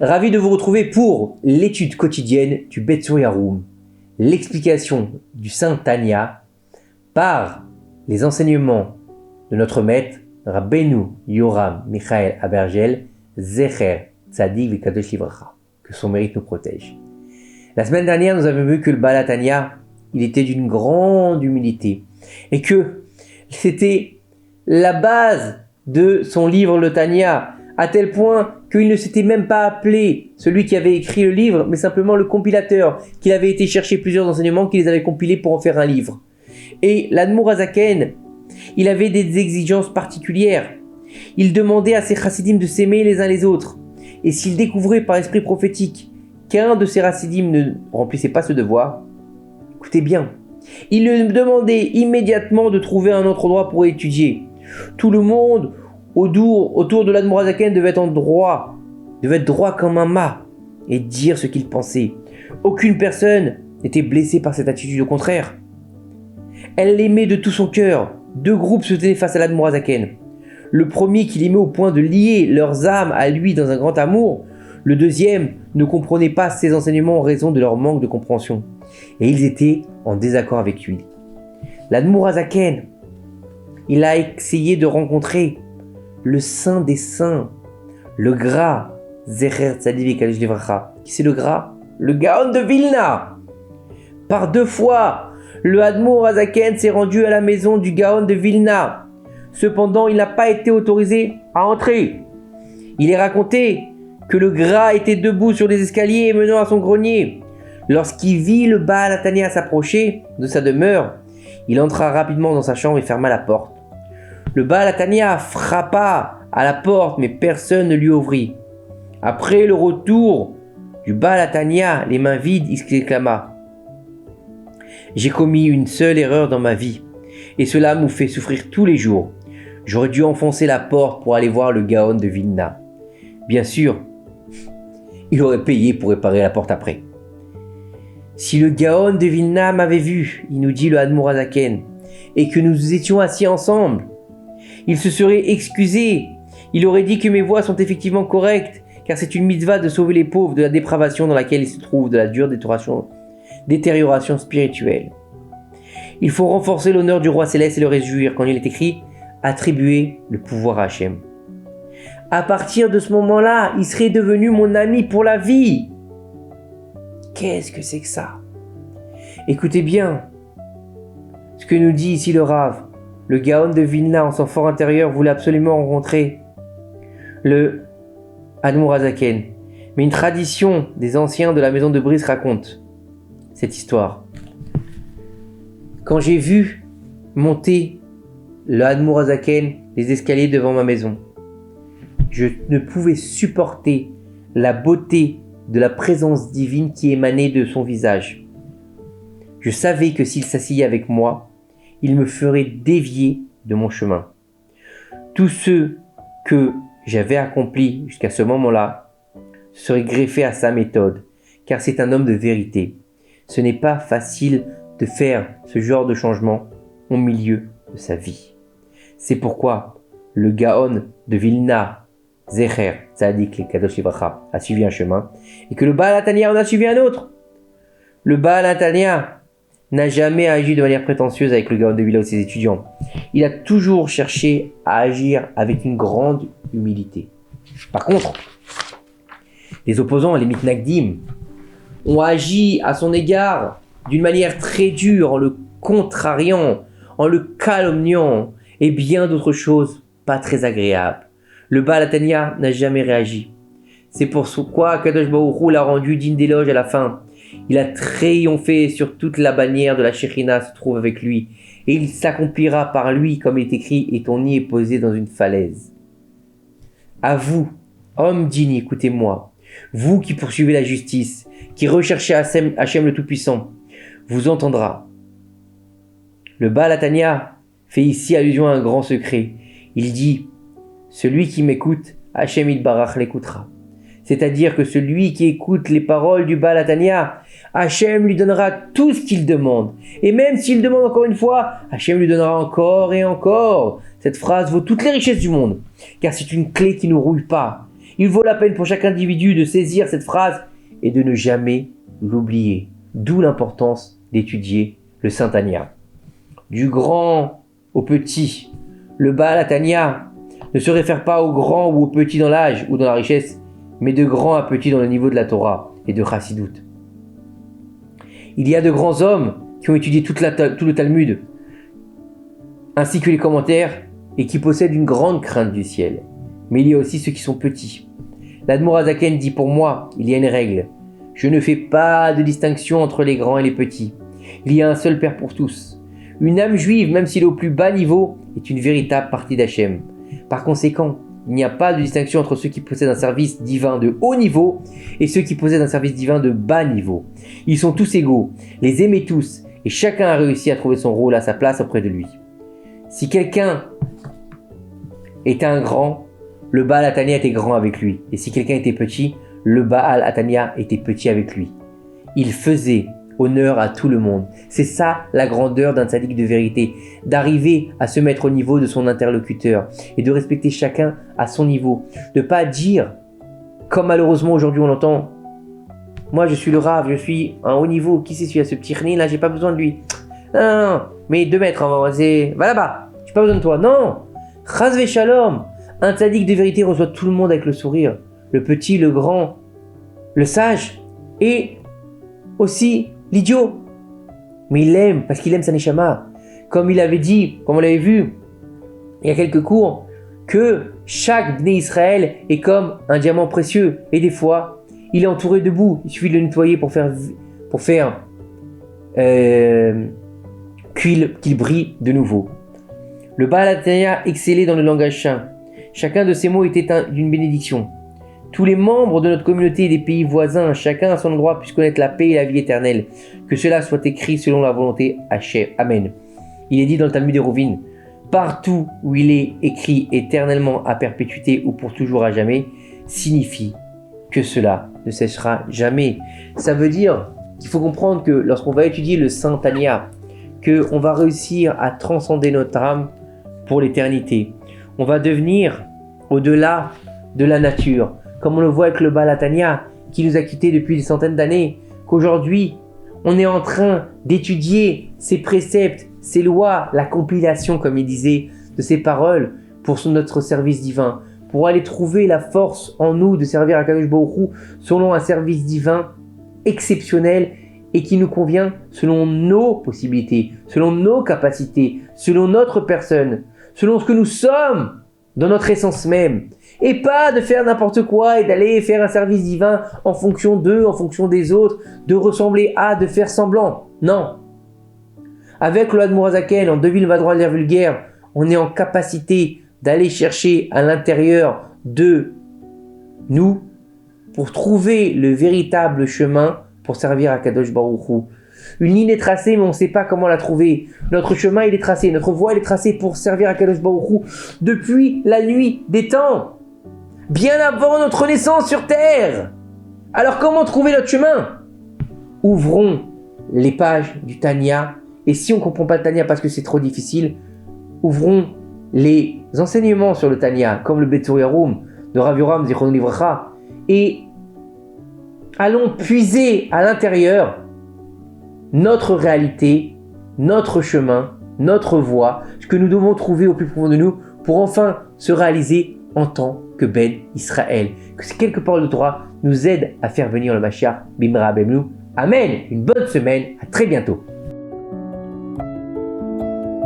Ravi de vous retrouver pour l'étude quotidienne du Betsur Yaroum, l'explication du Saint Tanya par les enseignements de notre maître Rabbeinu Yoram Michael Abergel, Zecher Tzadik Vekadosh Livracha, que son mérite nous protège. La semaine dernière, nous avons vu que le Baal Tanya, il était d'une grande humilité et que c'était la base de son livre le Tanya, à tel point qu'il ne s'était même pas appelé celui qui avait écrit le livre, mais simplement le compilateur, qu'il avait été chercher plusieurs enseignements, qu'il les avait compilés pour en faire un livre. Et l'Admour Hazaken, il avait des exigences particulières. Il demandait à ses chassidim de s'aimer les uns les autres. Et s'il découvrait par esprit prophétique qu'un de ses chassidim ne remplissait pas ce devoir, écoutez bien, il lui demandait immédiatement de trouver un autre endroit pour étudier. Tout le monde autour de l'Admour Hazaken devait être droit comme un mât et dire ce qu'il pensait. Aucune personne n'était blessée par cette attitude, au contraire. Elle l'aimait de tout son cœur. Deux groupes se tenaient face à l'Admour Hazaken. Le premier qui l'aimait au point de lier leurs âmes à lui dans un grand amour. Le deuxième ne comprenait pas ses enseignements en raison de leur manque de compréhension. Et ils étaient en désaccord avec lui. L'Admour Hazaken, il a essayé de rencontrer le saint des saints, le Gra, Zecher Tzadik Vekadosh Livracha. Qui c'est le Gra? Le Gaon de Vilna. Par 2 fois, le Admour Hazaken s'est rendu à la maison du Gaon de Vilna. Cependant, il n'a pas été autorisé à entrer. Il est raconté que le Gra était debout sur les escaliers menant à son grenier. Lorsqu'il vit le Baal Tanya s'approcher de sa demeure, il entra rapidement dans sa chambre et ferma la porte. Le Baal Tanya frappa à la porte, mais personne ne lui ouvrit. Après le retour du Baal Tanya, les mains vides, il s'exclama: « J'ai commis une seule erreur dans ma vie, et cela me fait souffrir tous les jours. J'aurais dû enfoncer la porte pour aller voir le Gaon de Vilna. Bien sûr, il aurait payé pour réparer la porte après. Si le Gaon de Vilna m'avait vu, il nous dit le Admour Hazaken, et que nous étions assis ensemble, il se serait excusé. Il aurait dit que mes voix sont effectivement correctes, car c'est une mitzvah de sauver les pauvres de la dépravation dans laquelle ils se trouvent, de la dure détérioration spirituelle. Il faut renforcer l'honneur du roi céleste et le réjouir quand il est écrit « attribuer le pouvoir à Hachem ». À partir de ce moment-là, il serait devenu mon ami pour la vie. Qu'est-ce que c'est que ça? Écoutez bien ce que nous dit ici le Rav. Le Gaon de Vilna, en son fort intérieur, voulait absolument rencontrer le Admour Hazaken. Mais une tradition des anciens de la maison de Brice raconte cette histoire. Quand j'ai vu monter le Admour Hazaken les escaliers devant ma maison, je ne pouvais supporter la beauté de la présence divine qui émanait de son visage. Je savais que s'il s'asseyait avec moi, il me ferait dévier de mon chemin. Tout ce que j'avais accompli jusqu'à ce moment-là serait greffé à sa méthode, car c'est un homme de vérité. Ce n'est pas facile de faire ce genre de changement au milieu de sa vie. C'est pourquoi le Gaon de Vilna, Zecher Tzadik Vekadosh Livracha, a suivi un chemin, et que le Baal Tanya en a suivi un autre. Le Baal Tanya n'a jamais agi de manière prétentieuse avec le Gaon de Vilna ou ses étudiants. Il a toujours cherché à agir avec une grande humilité. Par contre, les opposants, les mitnagdim, ont agi à son égard d'une manière très dure, en le contrariant, en le calomniant, et bien d'autres choses pas très agréables. Le Baal Tanya n'a jamais réagi. C'est pourquoi Kadosh Baruch Hu l'a rendu digne d'éloge à la fin. Il a triomphé sur toute la bannière de la Shekhinah se trouve avec lui, et il s'accomplira par lui, comme il est écrit, et ton nid est posé dans une falaise. À vous, hommes dignes, écoutez-moi, vous qui poursuivez la justice, qui recherchez Hachem le Tout-Puissant, vous entendra. Le Baal Tanya fait ici allusion à un grand secret. Il dit: celui qui m'écoute, Hachem Yitbarach l'écoutera. C'est-à-dire que celui qui écoute les paroles du Baal Tanya, Hachem lui donnera tout ce qu'il demande. Et même s'il demande encore une fois, Hachem lui donnera encore et encore. Cette phrase vaut toutes les richesses du monde, car c'est une clé qui ne rouille pas. Il vaut la peine pour chaque individu de saisir cette phrase et de ne jamais l'oublier. D'où l'importance d'étudier le Saint Tanya. Du grand au petit, le Baal HaTanya ne se réfère pas au grand ou au petit dans l'âge ou dans la richesse, mais de grand à petit dans le niveau de la Torah et de Chassidut. Il y a de grands hommes qui ont étudié tout le Talmud, ainsi que les commentaires, et qui possèdent une grande crainte du ciel. Mais il y a aussi ceux qui sont petits. L'Admor HaZaken dit: pour moi, il y a une règle. Je ne fais pas de distinction entre les grands et les petits. Il y a un seul Père pour tous. Une âme juive, même s'il est au plus bas niveau, est une véritable partie d'Hachem. Par conséquent, il n'y a pas de distinction entre ceux qui possèdent un service divin de haut niveau et ceux qui possèdent un service divin de bas niveau. Ils sont tous égaux, les aimez tous, et chacun a réussi à trouver son rôle à sa place auprès de lui. Si quelqu'un était un grand, le Baal HaTanya était grand avec lui. Et si quelqu'un était petit, le Baal HaTanya était petit avec lui. Il faisait honneur à tout le monde. C'est ça la grandeur d'un tzaddik de vérité, d'arriver à se mettre au niveau de son interlocuteur et de respecter chacun à son niveau. De ne pas dire, comme malheureusement aujourd'hui on l'entend, moi je suis le Rav, je suis à un haut niveau, qui c'est celui-là, ce petit Rni là, j'ai pas besoin de lui. Non, mais 2 mètres, va là-bas, j'ai pas besoin de toi. Non, Chas v'Shalom, un tzaddik de vérité reçoit tout le monde avec le sourire, le petit, le grand, le sage et aussi l'idiot. Mais il l'aime parce qu'il aime sa neshama. Comme il avait dit, comme on l'avait vu il y a quelques cours, que chaque Bnei Israël est comme un diamant précieux. Et des fois, il est entouré de boue. Il suffit de le nettoyer pour faire qu'il brille de nouveau. Le Baal HaTanya excellait dans le langage saint. Chacun de ces mots était d'une bénédiction. Tous les membres de notre communauté et des pays voisins, chacun à son endroit, puissent connaître la paix et la vie éternelle. Que cela soit écrit selon la volonté Hachem. Amen. Il est dit dans le Talmud d'Hérouvine: partout où il est écrit éternellement à perpétuité ou pour toujours à jamais, signifie que cela ne cessera jamais. Ça veut dire qu'il faut comprendre que lorsqu'on va étudier le Saint Tanya, qu'on va réussir à transcender notre âme pour l'éternité. On va devenir au-delà de la nature. Comme on le voit avec le Baal HaTanya, qui nous a quittés depuis des centaines d'années, qu'aujourd'hui, on est en train d'étudier ses préceptes, ses lois, la compilation, comme il disait, de ses paroles pour notre service divin, pour aller trouver la force en nous de servir à Kadosh Baruch Hu selon un service divin exceptionnel et qui nous convient selon nos possibilités, selon nos capacités, selon notre personne, selon ce que nous sommes dans notre essence même. Et pas de faire n'importe quoi et d'aller faire un service divin en fonction d'eux, en fonction des autres, de ressembler à, de faire semblant. Non. Avec le Admor HaZaken, en 2023 l'ère vulgaire, on est en capacité d'aller chercher à l'intérieur de nous pour trouver le véritable chemin pour servir à Kadosh Baruch Hu. Une ligne est tracée, mais on ne sait pas comment la trouver. Notre chemin, il est tracé. Notre voie, elle est tracée pour servir à Kadosh Baruch Hu depuis la nuit des temps. Bien avant notre naissance sur terre. Alors comment trouver notre chemin? Ouvrons les pages du Tanya. Et si on ne comprend pas le Tanya parce que c'est trop difficile, ouvrons les enseignements sur le Tanya, comme le Betsur Yarum de Rav Yoram Zichrono Livracha, et allons puiser à l'intérieur notre réalité, notre chemin, notre voie, ce que nous devons trouver au plus profond de nous pour enfin se réaliser en tant que Ben Israël. Que ces quelques paroles de Torah nous aident à faire venir le Mashiach Bimra Bemnou. Amen. Une bonne semaine. À très bientôt.